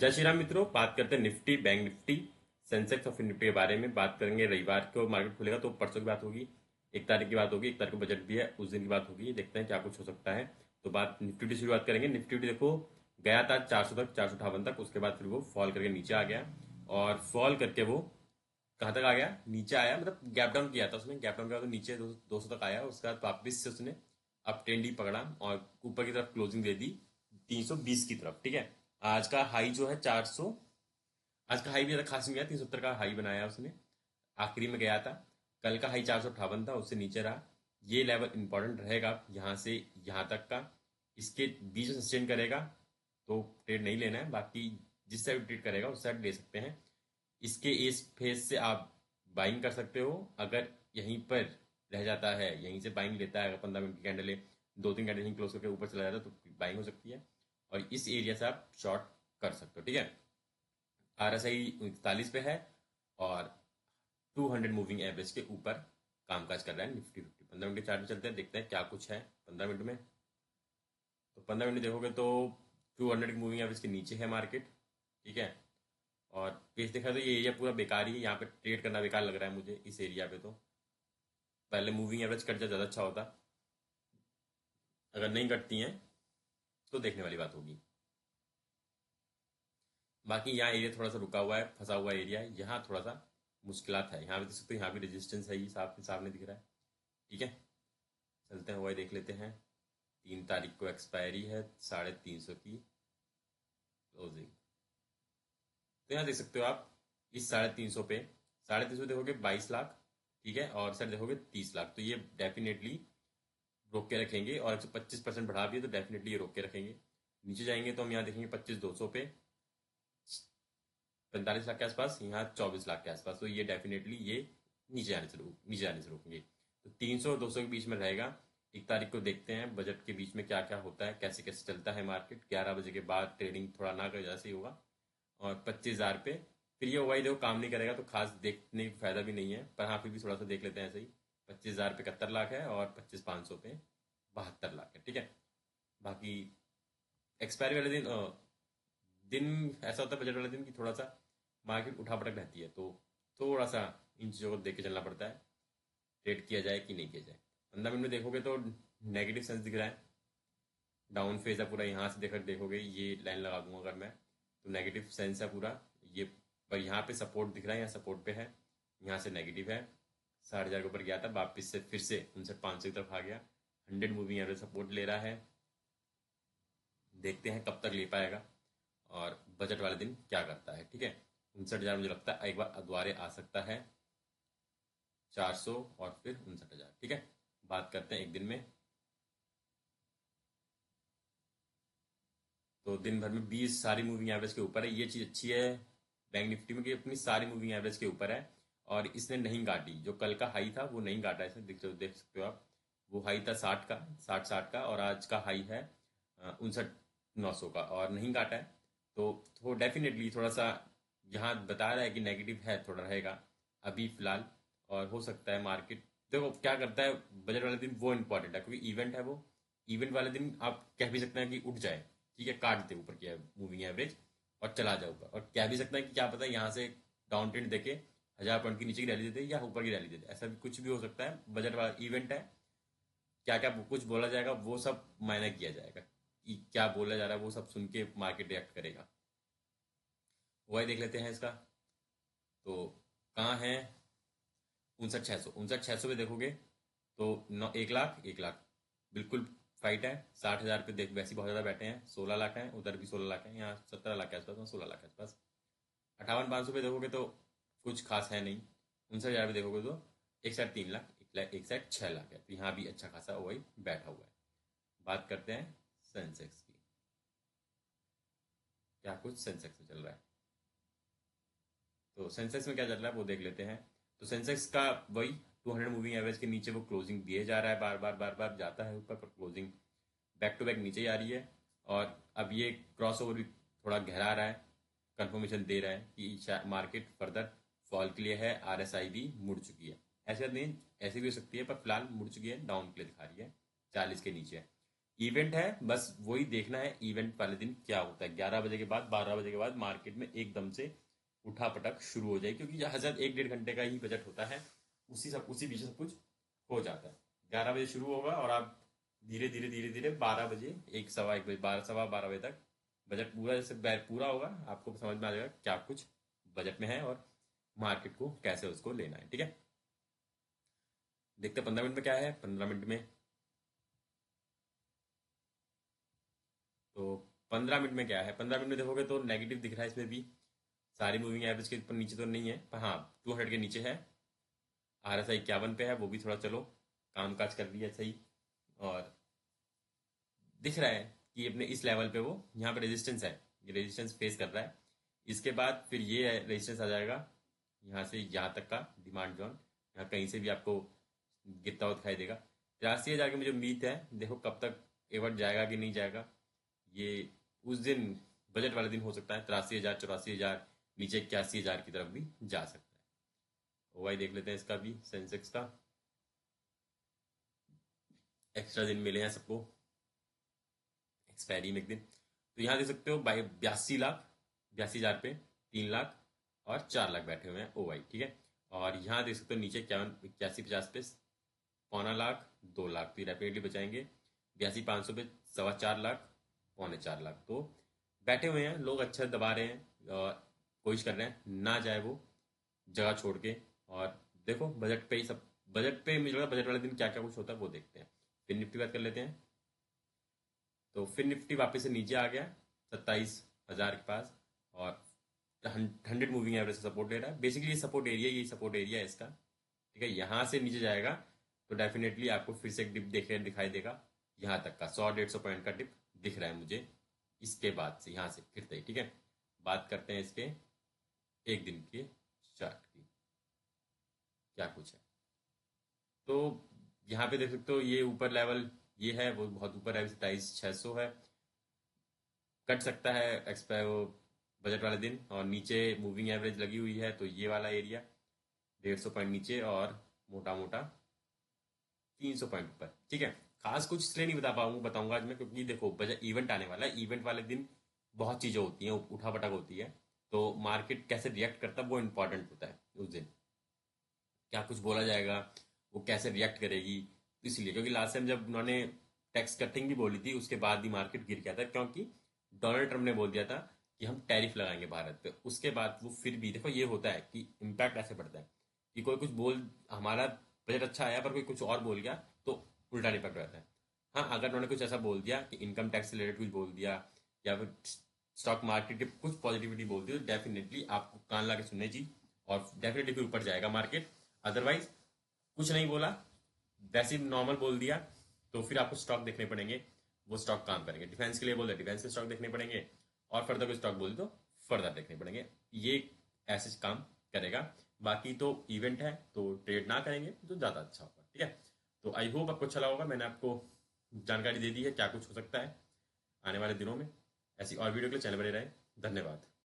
जय श्री राम मित्रों, बात करते हैं निफ्टी, बैंक निफ्टी, सेंसेक्स और फिर निफ्टी के बारे में बात करेंगे। रविवार को मार्केट खुलेगा तो परसों की बात होगी, 1 तारीख की बात होगी। 1 तारीख को बजट भी है, उस दिन की बात होगी। देखते हैं क्या कुछ हो सकता है। तो बात निफ्टी से शुरुआत करेंगे। निफ्टी देखो गया था 400 तक, 458 तक। उसके बाद फिर वो फॉल करके नीचे आ गया और फॉल करके वो कहाँ तक आ गया, नीचे आया। मतलब गैप डाउन किया था उसने, गैप डाउन किया तो नीचे 200 तक आया। उसके बाद वापिस से उसने अब ट्रेंड ही पकड़ा और ऊपर की तरफ क्लोजिंग दे दी 320 की तरफ। ठीक है, आज का हाई जो है 400, आज का हाई भी ज्यादा खास नहीं गया, 370 का हाई बनाया उसने, आखिरी में गया था। कल का हाई 458 था, उससे नीचे रहा। ये लेवल इंपॉर्टेंट रहेगा यहाँ से यहाँ तक का। इसके बीच में सस्टेन करेगा तो ट्रेड नहीं लेना है, बाकी जिस साइड ट्रेड करेगा उस साइड ले सकते हैं। इसके इस फेज से आप बाइंग कर सकते हो। अगर यहीं पर रह जाता है, यहीं से बाइंग लेता है, अगर 15 मिनट की कैंडल है, 2-3 कैंडल यहीं क्लोज करके ऊपर चला जाता है तो बाइंग हो सकती है और इस एरिया से आप शॉर्ट कर सकते हो। ठीक है, RSI 41 पे है और 200 मूविंग एवरेज के ऊपर कामकाज कर रहा है निफ्टी 50। 15 मिनट के चार्ट में चलते हैं, देखते हैं क्या कुछ है 15 मिनट में। तो 15 मिनट देखोगे तो 200 की मूविंग एवरेज के नीचे है मार्केट। ठीक है, और पेज देखा तो ये एरिया पूरा बेकार ही है, यहाँ पे ट्रेड करना बेकार लग रहा है मुझे इस एरिया पे। तो पहले मूविंग एवरेज कट जाए ज़्यादा अच्छा होता, अगर नहीं कटती हैं तो देखने वाली बात होगी। बाकी यहाँ एरिया थोड़ा सा रुका हुआ है, फंसा हुआ एरिया है, यहाँ थोड़ा सा मुश्किलात है। यहाँ पे देख सकते हो, यहाँ भी रेजिस्टेंस है, ये सामने दिख रहा है। ठीक है, चलते हैं हुआ देख लेते हैं। 3 तारीख को एक्सपायरी है, 350 की क्लोजिंग। तो यहाँ देख सकते हो आप, इस 350 पे, 350 देखोगे 22 लाख। ठीक है, और सर देखोगे 30 लाख, तो ये डेफिनेटली रोक के रखेंगे। और 125% बढ़ा भी है तो डेफिनेटली ये रोक के रखेंगे। नीचे जाएंगे तो हम यहाँ देखेंगे 25,200 पे 45 लाख के आसपास, यहाँ 24 लाख के आसपास। तो ये डेफिनेटली ये नीचे आने से रोकेंगे। तो 300 और 200 के बीच में रहेगा। 1 तारीख को देखते हैं बजट के बीच में क्या क्या होता है, कैसे कैसे चलता है मार्केट। 11 बजे के बाद ट्रेडिंग थोड़ा ना कर जैसे ही होगा। और 25,000 पे फिर ये होगा ही, देखो काम नहीं करेगा तो खास देखने का फायदा भी नहीं है, पर हाँ फिर भी थोड़ा सा देख लेते हैं ऐसे ही। 25,000 पे 71 लाख है और 25,500 पे 72 लाख है। ठीक है, बाकी एक्सपायरी वाले दिन ऐसा होता है बजट वाले दिन कि थोड़ा सा मार्केट उठापटक रहती है, तो थोड़ा सा इन चीज़ों को देख के चलना पड़ता है, ट्रेड किया जाए कि नहीं किया जाए। 15 मिनट में देखोगे तो नेगेटिव सेंस दिख रहा है, डाउन फेज है पूरा। यहाँ से देखोगे, ये लाइन लगा दूंगा अगर मैं, तो नेगेटिव सेंस है पूरा ये। पर यहाँ पे सपोर्ट दिख रहा है, यहाँ सपोर्ट पे है, यहाँ से नेगेटिव है। 60,000 के ऊपर गया था, वापिस से फिर से 59,500 की तरफ आ गया। 100 मूविंग एवरेज सपोर्ट ले रहा है, देखते हैं कब तक ले पाएगा और बजट वाले दिन क्या करता है। ठीक है, 59,000 मुझे लगता है एक बार दोबारे आ सकता है, 400 और फिर 59,000। ठीक है, बात करते हैं एक दिन में। तो दिन भर में 20 सारी मूविंग एवरेज के ऊपर है। ये चीज़ अच्छी है बैंक निफ्टी में कि अपनी सारी मूविंग एवरेज के ऊपर है और इसने नहीं काटी। जो कल का हाई था वो नहीं काटा इसने, देख सकते हो आप। वो हाई था 60 का, 60 का, और आज का हाई है 59,900 का, और नहीं काटा है। तो डेफिनेटली थोड़ा सा यहाँ बता रहा है कि नेगेटिव है, थोड़ा रहेगा अभी फिलहाल। और हो सकता है मार्केट, देखो क्या करता है बजट वाले दिन, वो इंपॉर्टेंट है क्योंकि इवेंट है वो। इवेंट वाले दिन आप कह भी सकते हैं कि उठ जाए, ठीक है, काट दे ऊपर की मूविंग एवरेज और चला जाए ऊपर। और कह भी सकते हैं कि क्या पता है यहाँ से डाउन ट्रेंड देके 1,000 पॉइंट की नीचे की रैली दे दे या ऊपर की रैली दे दे, ऐसा भी कुछ भी हो सकता है। बजट वाला इवेंट है, क्या क्या कुछ बोला जाएगा वो सब मायने किया जाएगा कि क्या बोला जा रहा है, वो सब सुन के मार्केट रिएक्ट करेगा। वही देख लेते हैं इसका। तो कहाँ है 59,600, 59,600 पे देखोगे तो 1 लाख 1 लाख बिल्कुल फाइट है। 60,000 पे देख वैसे ही बहुत ज़्यादा बैठे हैं, 16 लाख हैं, उधर भी 16 लाख है, यहाँ 17 लाख के आसपास, 16 लाख के आसपास। 58,500 पे देखोगे तो कुछ खास है नहीं। 59,000 पे देखोगे तो एक साइड 3 लाख, एक साइड 6 लाख है, तो यहाँ भी अच्छा खासा वही बैठा हुआ है। बात करते हैं सेंसेक्स की, क्या कुछ सेंसेक्स में चल रहा है। तो सेंसेक्स में क्या चल रहा है वो देख लेते हैं। तो सेंसेक्स का वही 200 मूविंग एवरेज के नीचे वो क्लोजिंग दिए जा रहा है, बार बार बार बार जाता है ऊपर, पर क्लोजिंग बैक टू बैक नीचे ही आ रही है। और अब ये क्रॉस ओवर भी थोड़ा गहरा रहा है, कंफर्मेशन दे रहा है कि मार्केट फर्दर फॉल के लिए है। RSI भी मुड़ चुकी है, ऐसे नहीं, ऐसे भी हो सकती है, पर फिलहाल मुड़ चुकी है, डाउन के लिए दिखा रही है, 40 के नीचे है। इवेंट है, बस वही देखना है इवेंट वाले दिन क्या होता है। 11 बजे के बाद, 12 बजे के बाद मार्केट में एकदम से उठा पटक शुरू हो जाए, क्योंकि यहाँ हज़ार 1-1.5 घंटे का ही बजट होता है। उसी बीच सब कुछ हो जाता है। 11 बजे शुरू होगा और आप धीरे धीरे धीरे धीरे 12 बजे, 1 सवा 1 बजे, 12 सवा 12 बजे तक बजट पूरा जैसे पूरा होगा, आपको समझ में आ जाएगा क्या कुछ बजट में है और मार्केट को कैसे उसको लेना है। ठीक है, देखते हैं 15 मिनट में क्या है। 15 मिनट में, तो 15 मिनट में क्या है, 15 मिनट में देखोगे तो नेगेटिव दिख रहा है इसमें भी। सारी मूविंग एवरेज के ऊपर नीचे तो नहीं है, पर हाँ 200 के नीचे है। RSI 51 पे है, वो भी थोड़ा चलो काम काज कर रही है सही। और दिख रहा है कि अपने इस लेवल पे वो यहाँ पे रेजिस्टेंस है, ये रेजिस्टेंस फेस कर रहा है। इसके बाद फिर ये रेजिस्टेंस आ जाएगा यहाँ से यहाँ तक का डिमांड जोन। यहाँ कहीं से भी आपको गिरता हुआ दिखाई देगा। 83,000 की मुझे उम्मीद है, देखो कब तक एवर्ट जाएगा कि नहीं जाएगा। ये उस दिन बजट वाले दिन हो सकता है 83,000, 84,000, नीचे 81,000 की तरफ भी जा सकता है। ओवाई देख लेते हैं इसका भी, सेंसेक्स का। एक्स्ट्रा दिन मिले हैं सबको एक्सपायरी में एक दिन। तो यहाँ देख सकते हो 82 लाख, 82,000 पे 3 लाख और 4 लाख बैठे हुए हैं ओवाई। ठीक है, और यहाँ देख सकते हो नीचे 8150 पे 1.25 लाख, 2 लाख, तो ये डेफिनेटली बचाएंगे। 82,500 पे 4.25 लाख, 4.25 लाख, तो बैठे हुए हैं लोग, अच्छा दबा रहे हैं और कोशिश कर रहे हैं ना जाए वो जगह छोड़ के। और देखो बजट पे ही सब, बजट पे मुझे लगा बजट वाले दिन क्या क्या कुछ होता है वो देखते हैं। फिर निफ्टी बात कर लेते हैं। तो फिर निफ्टी वापस से नीचे आ गया 27,000 के पास, और 100 मूविंग एवरेज का सपोर्ट ले रहा है। बेसिकली ये सपोर्ट एरिया, यही सपोर्ट एरिया है इसका। ठीक है, यहाँ से नीचे जाएगा तो डेफिनेटली आपको फिर से एक डिप दिखाई देगा। यहाँ तक का 100-150 पॉइंट का डिप दिख रहा है मुझे इसके बाद से, यहाँ से फिरते ही। ठीक है, बात करते हैं इसके एक दिन के चार्ट की, क्या कुछ है। तो यहाँ पे देख सकते हो ये ऊपर लेवल ये है, वो बहुत ऊपर है, 27,600 है। कट सकता है एक्सपायर बजट वाले दिन। और नीचे मूविंग एवरेज लगी हुई है, तो ये वाला एरिया 150 पॉइंट नीचे और मोटा मोटा 300 पॉइंट ऊपर। ठीक है, खास कुछ इसलिए नहीं बताऊंगा आज मैं, क्योंकि देखो बजट इवेंट आने वाला है। इवेंट वाले दिन बहुत चीज़ें होती हैं, उठा पटक होती है, तो मार्केट कैसे रिएक्ट करता है वो इंपॉर्टेंट होता है उस दिन। क्या कुछ बोला जाएगा, वो कैसे रिएक्ट करेगी, तो इसलिए, क्योंकि लास्ट टाइम जब उन्होंने टैक्स कटिंग भी बोली थी उसके बाद ही मार्केट गिर गया था, क्योंकि डोनाल्ड ट्रम्प ने बोल दिया था कि हम टैरिफ लगाएंगे भारत पे। उसके बाद वो फिर भी देखो ये होता है कि इम्पैक्ट ऐसे पड़ता है कि कोई कुछ बोल, हमारा बजट अच्छा आया पर कोई कुछ और बोल गया तो उल्टा इम्पैक्ट रहता है। हाँ, अगर उन्होंने कुछ ऐसा बोल दिया कि इनकम टैक्स से रिलेटेड कुछ बोल दिया, या फिर स्टॉक मार्केट की कुछ पॉजिटिविटी बोल दी, तो डेफिनेटली आपको कान ला के सुननी चाहिए और डेफिनेटली फिर ऊपर जाएगा मार्केट। अदरवाइज कुछ नहीं बोला, वैसे ही नॉर्मल बोल दिया, तो फिर आपको स्टॉक देखने पड़ेंगे, वो स्टॉक काम करेंगे। डिफेंस के लिए बोल दिया, डिफेंस के स्टॉक देखने पड़ेंगे, और फर्दर कोई स्टॉक बोल तो फर्दर देखने पड़ेंगे। ये ऐसे काम करेगा। बाकी तो इवेंट है तो ट्रेड ना करेंगे तो ज़्यादा अच्छा होगा। ठीक है, तो आई होप आपको अच्छा लगा होगा। मैंने आपको जानकारी दे दी है क्या कुछ हो सकता है आने वाले दिनों में। ऐसी और वीडियो के लिए चैनल बने रहे। धन्यवाद।